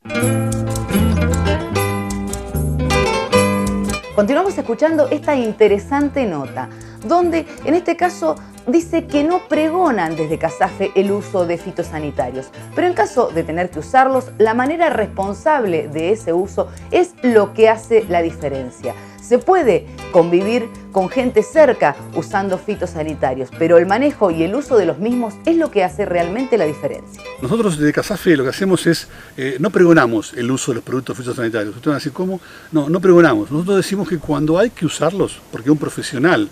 Continuamos escuchando esta interesante nota, donde en este caso dice que no pregonan desde CASAFE el uso de fitosanitarios, pero en caso de tener que usarlos, la manera responsable de ese uso es lo que hace la diferencia. Se puede convivir con gente cerca usando fitosanitarios, pero el manejo y el uso de los mismos es lo que hace realmente la diferencia. Nosotros desde CASAFE lo que hacemos es, no pregonamos el uso de los productos fitosanitarios. Ustedes van a decir, ¿cómo? No pregonamos. Nosotros decimos que cuando hay que usarlos, porque un profesional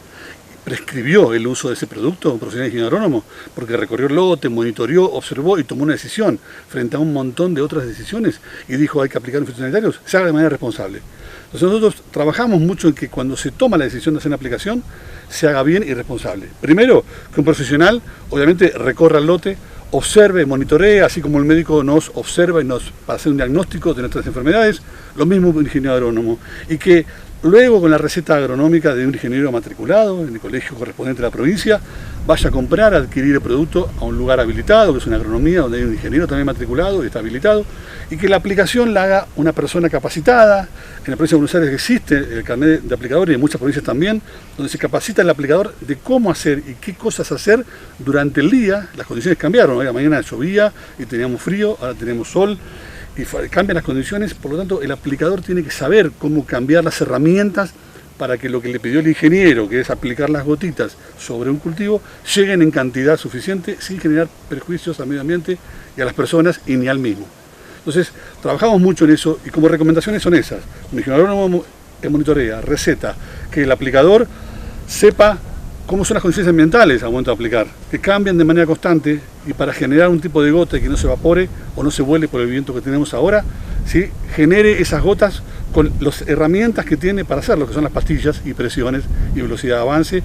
prescribió el uso de ese producto, un profesional ingeniero agrónomo, porque recorrió el lote, monitoreó, observó y tomó una decisión frente a un montón de otras decisiones y dijo hay que aplicar los fitosanitarios, se haga de manera responsable. Entonces nosotros trabajamos mucho en que cuando se toma la decisión de hacer una aplicación, se haga bien y responsable. Primero, que un profesional obviamente recorra el lote, observe, monitoree, así como el médico nos observa y nos para hacer un diagnóstico de nuestras enfermedades, lo mismo un ingeniero agrónomo. Y que luego con la receta agronómica de un ingeniero matriculado en el colegio correspondiente de la provincia, vaya a comprar, a adquirir el producto a un lugar habilitado, que es una agronomía, donde hay un ingeniero también matriculado y está habilitado, y que la aplicación la haga una persona capacitada. En la provincia de Buenos Aires existe el carnet de aplicador y en muchas provincias también, donde se capacita el aplicador de cómo hacer y qué cosas hacer durante el día. Las condiciones cambiaron, ¿no? Mañana llovía y teníamos frío, ahora tenemos sol, y cambian las condiciones, por lo tanto el aplicador tiene que saber cómo cambiar las herramientas para que lo que le pidió el ingeniero, que es aplicar las gotitas sobre un cultivo, lleguen en cantidad suficiente sin generar perjuicios al medio ambiente y a las personas y ni al mismo. Entonces, trabajamos mucho en eso y como recomendaciones son esas. Un ingeniero agrónomo que monitorea, receta, que el aplicador sepa cómo son las condiciones ambientales al momento de aplicar, que cambien de manera constante y para generar un tipo de gota que no se evapore o no se vuele por el viento que tenemos ahora, ¿sí?, genere esas gotas con las herramientas que tiene para hacerlo, que son las pastillas y presiones y velocidad de avance,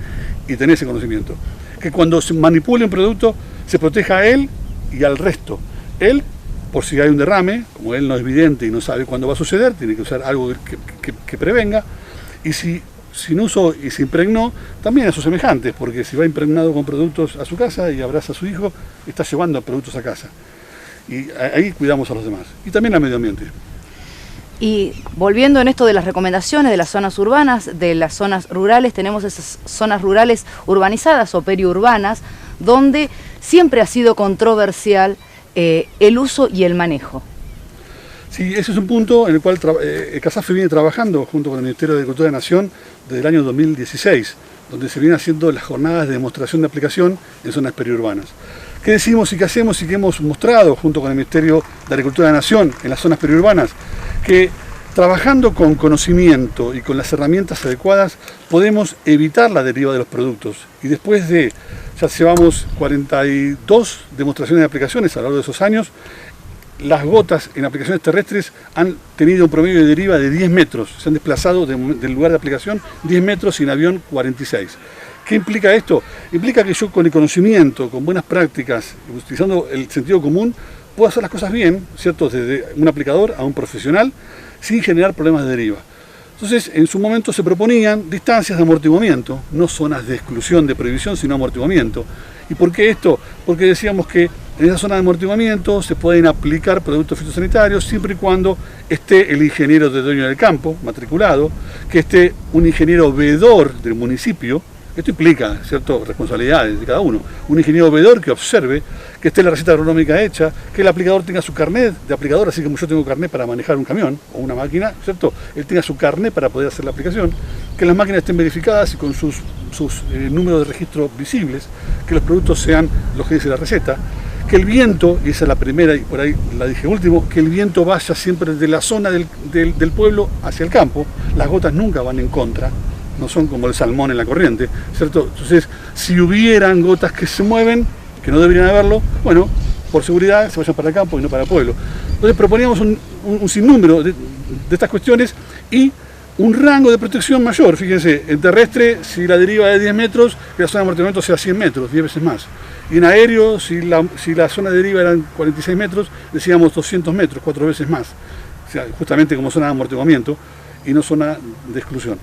y tener ese conocimiento. Que cuando se manipule un producto se proteja a él y al resto. Él, por si hay un derrame, como él no es vidente y no sabe cuándo va a suceder, tiene que usar algo que prevenga, y si sin uso y se impregnó, también a sus semejantes, porque si va impregnado con productos a su casa y abraza a su hijo, está llevando productos a casa. Y ahí cuidamos a los demás. Y también al medio ambiente. Y volviendo en esto de las recomendaciones de las zonas urbanas, de las zonas rurales, tenemos esas zonas rurales urbanizadas o periurbanas, donde siempre ha sido controversial el uso y el manejo. Sí, ese es un punto en el cual CASAFE viene trabajando junto con el Ministerio de Agricultura de la Nación desde el año 2016, donde se vienen haciendo las jornadas de demostración de aplicación en zonas periurbanas. ¿Qué decimos y qué hacemos y qué hemos mostrado junto con el Ministerio de Agricultura de la Nación en las zonas periurbanas? Que trabajando con conocimiento y con las herramientas adecuadas podemos evitar la deriva de los productos. Y después de, ya llevamos 42 demostraciones de aplicaciones a lo largo de esos años, las gotas en aplicaciones terrestres han tenido un promedio de deriva de 10 metros, se han desplazado del lugar de aplicación 10 metros y en avión 46. ¿Qué implica esto? Implica que yo con el conocimiento, con buenas prácticas, utilizando el sentido común, puedo hacer las cosas bien, ¿cierto? Desde un aplicador a un profesional, sin generar problemas de deriva. Entonces, en su momento se proponían distancias de amortiguamiento, no zonas de exclusión, de prohibición, sino amortiguamiento. ¿Y por qué esto? Porque decíamos que en esa zona de amortiguamiento se pueden aplicar productos fitosanitarios siempre y cuando esté el ingeniero de dueño del campo, matriculado, que esté un ingeniero veedor del municipio. Esto implica, ¿cierto?, responsabilidades de cada uno. Un ingeniero veedor que observe, que esté la receta agronómica hecha, que el aplicador tenga su carnet de aplicador, así como yo tengo carnet para manejar un camión o una máquina, ¿cierto? Él tenga su carnet para poder hacer la aplicación, que las máquinas estén verificadas y con sus números de registro visibles, que los productos sean los que dice la receta, que el viento, y esa es la primera y por ahí la dije último, que el viento vaya siempre de la zona del pueblo hacia el campo, las gotas nunca van en contra, no son como el salmón en la corriente, ¿cierto? Entonces, si hubieran gotas que se mueven, que no deberían haberlo, bueno, por seguridad se vayan para el campo y no para el pueblo. Entonces proponíamos un sinnúmero de estas cuestiones y un rango de protección mayor. Fíjense, en terrestre, si la deriva es de 10 metros, que la zona de amortiguamiento sea 100 metros, 10 veces más. Y en aéreo, si la zona de deriva eran 46 metros, decíamos 200 metros, 4 veces más. O sea, justamente como zona de amortiguamiento y no zona de exclusión.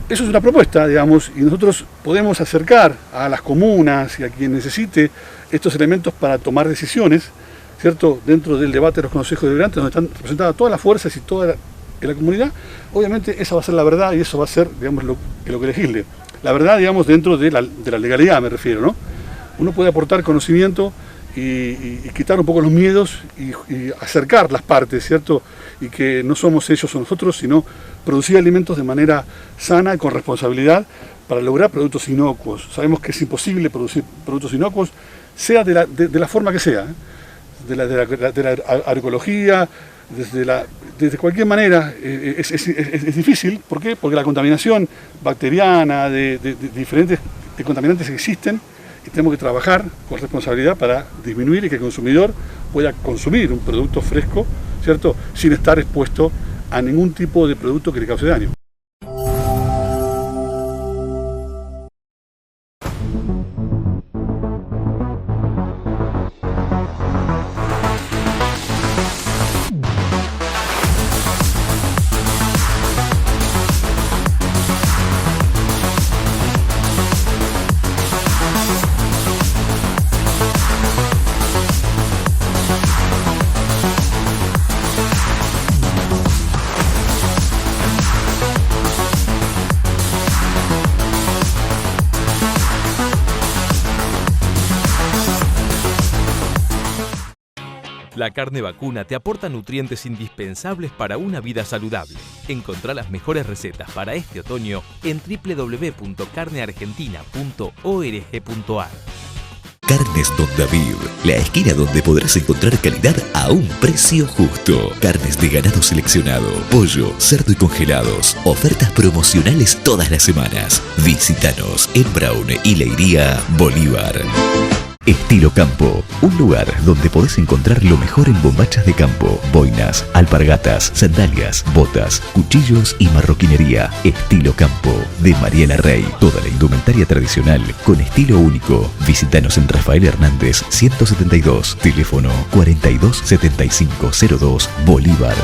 Eso es una propuesta, digamos, y nosotros podemos acercar a las comunas y a quien necesite estos elementos para tomar decisiones, ¿cierto? Dentro del debate de los consejos deliberantes, donde están representadas todas las fuerzas y toda la comunidad, obviamente esa va a ser la verdad y eso va a ser, digamos, lo que legisle. La verdad, digamos, dentro de la legalidad me refiero, ¿no? Uno puede aportar conocimiento y quitar un poco los miedos y acercar las partes, ¿cierto? Y que no somos ellos o nosotros, sino producir alimentos de manera sana y con responsabilidad para lograr productos inocuos. Sabemos que es imposible producir productos inocuos, sea de la forma que sea, ¿eh? de la agroecología, desde cualquier manera, es difícil. ¿Por qué? Porque la contaminación bacteriana de diferentes contaminantes existen y tenemos que trabajar con responsabilidad para disminuir y que el consumidor pueda consumir un producto fresco, ¿cierto?, sin estar expuesto a ningún tipo de producto que le cause daño. La carne vacuna te aporta nutrientes indispensables para una vida saludable. Encontrá las mejores recetas para este otoño en www.carneargentina.org.ar. Carnes Don David, la esquina donde podrás encontrar calidad a un precio justo. Carnes de ganado seleccionado, pollo, cerdo y congelados. Ofertas promocionales todas las semanas. Visítanos en Brown y Leiría, Bolívar. Estilo Campo, un lugar donde podés encontrar lo mejor en bombachas de campo, boinas, alpargatas, sandalias, botas, cuchillos y marroquinería. Estilo Campo, de Mariela Rey. Toda la indumentaria tradicional con estilo único. Visítanos en Rafael Hernández 172, teléfono 427502, Bolívar.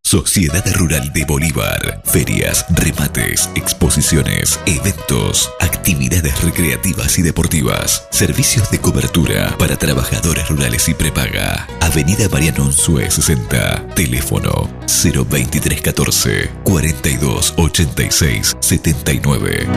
Sociedad Rural de Bolívar. Ferias, remates, exposiciones, eventos, actividades recreativas y deportivas. Servicios de cobertura para trabajadores rurales y prepaga. Avenida Mariano Unzué 60. Teléfono 02314 4286 79.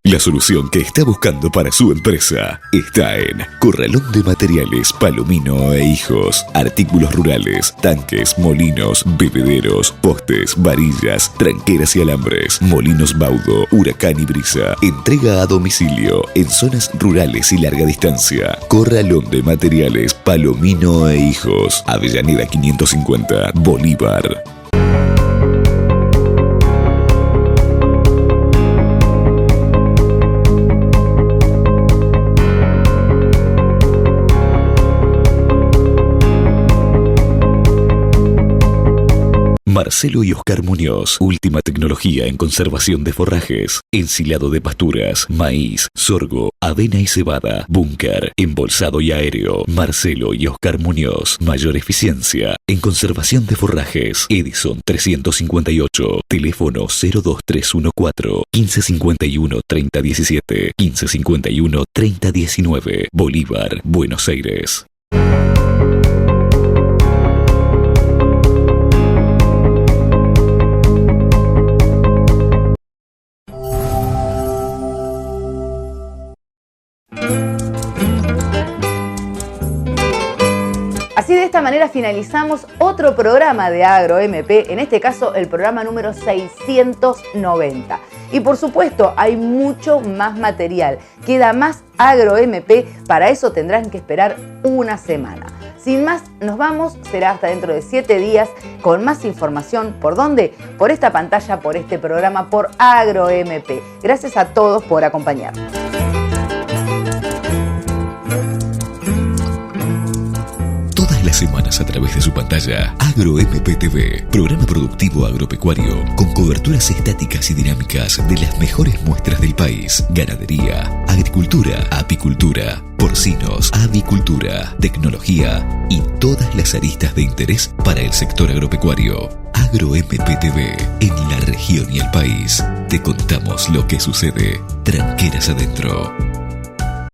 La solución que está buscando para su empresa está en Corralón de Materiales Palomino e Hijos. Artículos rurales, tanques, molinos, bebederos, postes, varillas, tranqueras y alambres, molinos Baudo, Huracán y Brisa. Entrega a domicilio en zonas rurales y larga distancia. Corralón de Materiales Palomino e Hijos. Avellaneda 550, Bolívar. Marcelo y Oscar Muñoz. Última tecnología en conservación de forrajes, ensilado de pasturas, maíz, sorgo, avena y cebada, búnker, embolsado y aéreo. Marcelo y Oscar Muñoz. Mayor eficiencia en conservación de forrajes. Edison 358. Teléfono 02314 1551 3017 1551 3019. Bolívar, Buenos Aires. Así, de esta manera finalizamos otro programa de AgroMP, en este caso el programa número 690. Y por supuesto hay mucho más material, queda más AgroMP, para eso tendrán que esperar una semana. Sin más, nos vamos, será hasta dentro de 7 días con más información. ¿Por dónde? Por esta pantalla, por este programa, por AgroMP. Gracias a todos por acompañarnos. Las semanas a través de su pantalla, AgroMP TV, programa productivo agropecuario con coberturas estáticas y dinámicas de las mejores muestras del país: ganadería, agricultura, apicultura, porcinos, avicultura, tecnología y todas las aristas de interés para el sector agropecuario. AgroMP TV, en la región y el país. Te contamos lo que sucede tranqueras adentro.